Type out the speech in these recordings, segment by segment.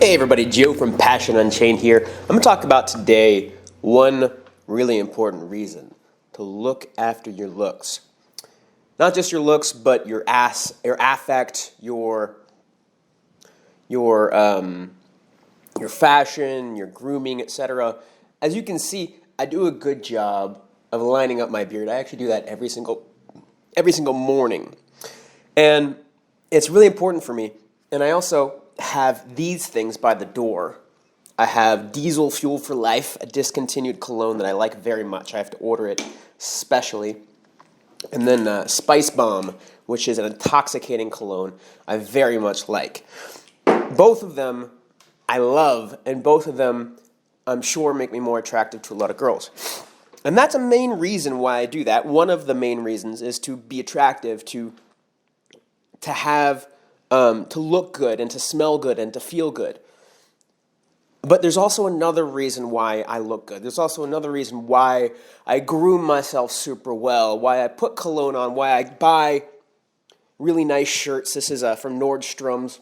Hey everybody, Joe from Passion Unchained here. I'm going to talk about today one really important reason to look after your looks. Not just your looks, but your affect, your fashion, your grooming, etc. As you can see, I do a good job of lining up my beard. I actually do that every single morning. And it's really important for me. And I also have these things by the door. I have Diesel Fuel for Life, a discontinued cologne that I like very much. I have to order it specially. And then Spice Bomb, which is an intoxicating cologne I very much like. Both of them I love, and both of them I'm sure make me more attractive to a lot of girls. And that's a main reason why I do that. One of the main reasons is to be attractive, to have, to look good and to smell good and to feel good. But there's also another reason why I look good. There's also another reason why I groom myself super well, why I put cologne on, why I buy really nice shirts. This is from Nordstrom's.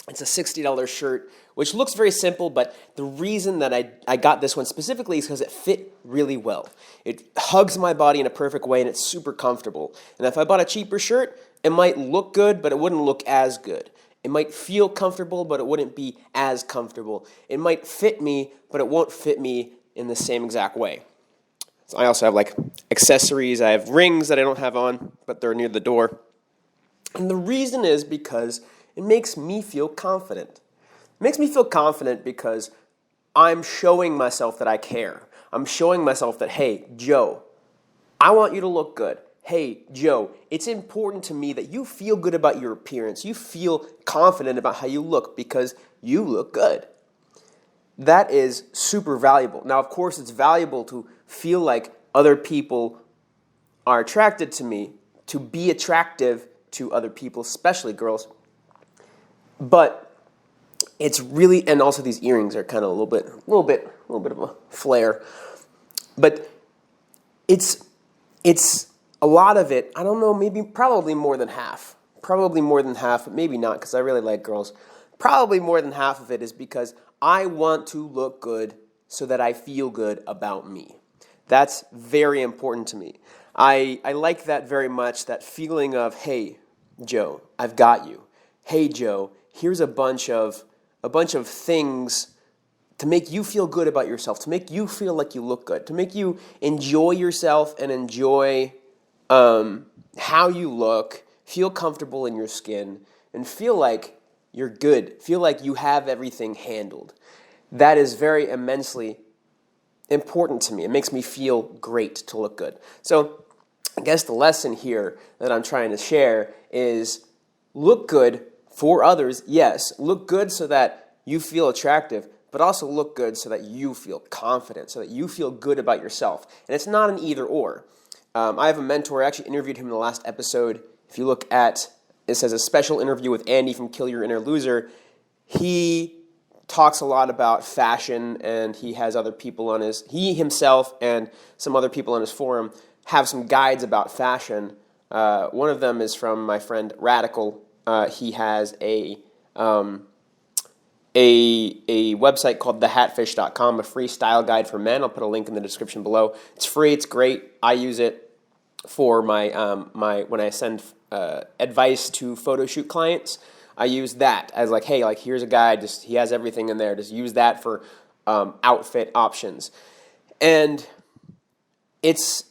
It's a $60 shirt, which looks very simple, but the reason that I got this one specifically is because it fit really well. It hugs my body in a perfect way, and it's super comfortable. And if I bought a cheaper shirt, it might look good, but it wouldn't look as good. It might feel comfortable, but it wouldn't be as comfortable. It might fit me, but it won't fit me in the same exact way. So I also have like accessories. I have rings that I don't have on, but they're near the door. And the reason is because it makes me feel confident. It makes me feel confident because I'm showing myself that I care. I'm showing myself that, hey, Joe, I want you to look good. Hey, Joe, it's important to me that you feel good about your appearance. You feel confident about how you look because you look good. That is super valuable. Now, of course, it's valuable to feel like other people are attracted to me, to be attractive to other people, especially girls. But it's really, and also these earrings are kind of a little bit of a flare. But it's a lot of it, I don't know, probably more than half. Probably more than half, but maybe not, because I really like girls. Probably more than half of it is because I want to look good so that I feel good about me. That's very important to me. I like that very much, that feeling of, hey, Joe, I've got you. Hey, Joe, here's a bunch of things to make you feel good about yourself, to make you feel like you look good, to make you enjoy yourself and enjoy how you look, feel comfortable in your skin, and feel like you're good, feel like you have everything handled. That is very immensely important to me. It makes me feel great to look good. So I guess the lesson here that I'm trying to share is look good for others, yes. Look good so that you feel attractive, but also look good so that you feel confident, so that you feel good about yourself. And it's not an either or. I have a mentor. I actually interviewed him in the last episode. If you look at, it says a special interview with Andy from Kill Your Inner Loser. He talks a lot about fashion, and he has other people on he himself and some other people on his forum have some guides about fashion. One of them is from my friend Radical. He has a website called thehatfish.com, a free style guide for men. I'll put a link in the description below. It's free. It's great. I use it for my when I send advice to photo shoot clients. I use that as like, hey, like here's a guide. He has everything in there. Just use that for outfit options. And it's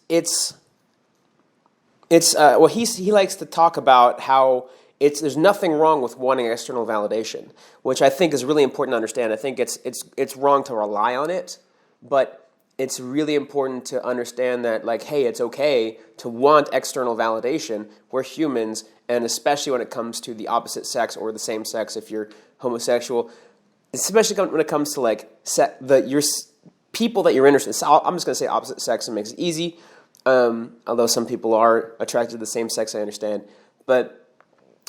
well, he likes to talk about how there's nothing wrong with wanting external validation, which I think is really important to understand. I think it's wrong to rely on it, but it's really important to understand that, like, hey, it's okay to want external validation. We're humans, and especially when it comes to the opposite sex or the same sex, if you're homosexual, especially when it comes to like your people that you're interested in. I'm just going to say opposite sex and makes it easy. Although some people are attracted to the same sex, I understand, but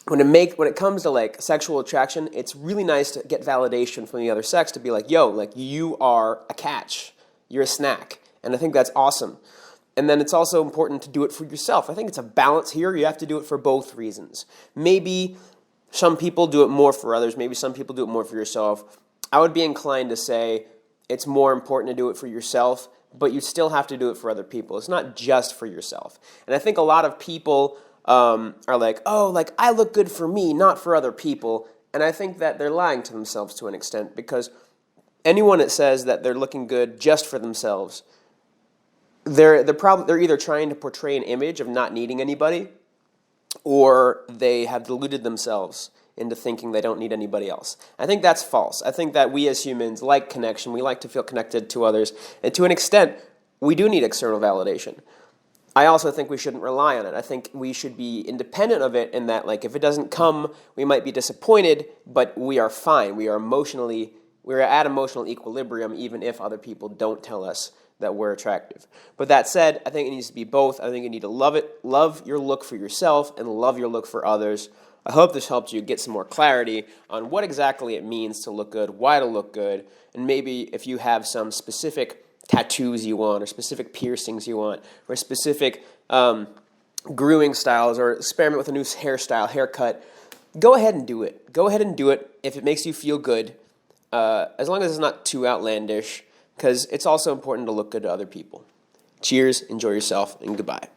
when it comes to like sexual attraction, it's really nice to get validation from the other sex to be like, yo, like you are a catch, you're a snack, and I think that's awesome. And then it's also important to do it for yourself. I think it's a balance here. You have to do it for both reasons. Maybe some people do it more for others. Maybe some people do it more for yourself. I would be inclined to say it's more important to do it for yourself, but you still have to do it for other people. It's not just for yourself. And I think a lot of people are like, oh, like I look good for me, not for other people. And I think that they're lying to themselves to an extent, because anyone that says that they're looking good just for themselves, they're either trying to portray an image of not needing anybody, or they have deluded themselves into thinking they don't need anybody else. I think that's false. I think that we as humans like connection. We like to feel connected to others. And to an extent, we do need external validation. I also think we shouldn't rely on it. I think we should be independent of it, in that, like, if it doesn't come, we might be disappointed, but we are fine. We're at emotional equilibrium, even if other people don't tell us that we're attractive. But that said, I think it needs to be both. I think you need to love your look for yourself, and love your look for others. I hope this helped you get some more clarity on what exactly it means to look good, why to look good, and maybe if you have some specific tattoos you want, or specific piercings you want, or specific grooming styles, or experiment with a new hairstyle, haircut, go ahead and do it. Go ahead and do it if it makes you feel good, as long as it's not too outlandish, because it's also important to look good to other people. Cheers, enjoy yourself, and goodbye.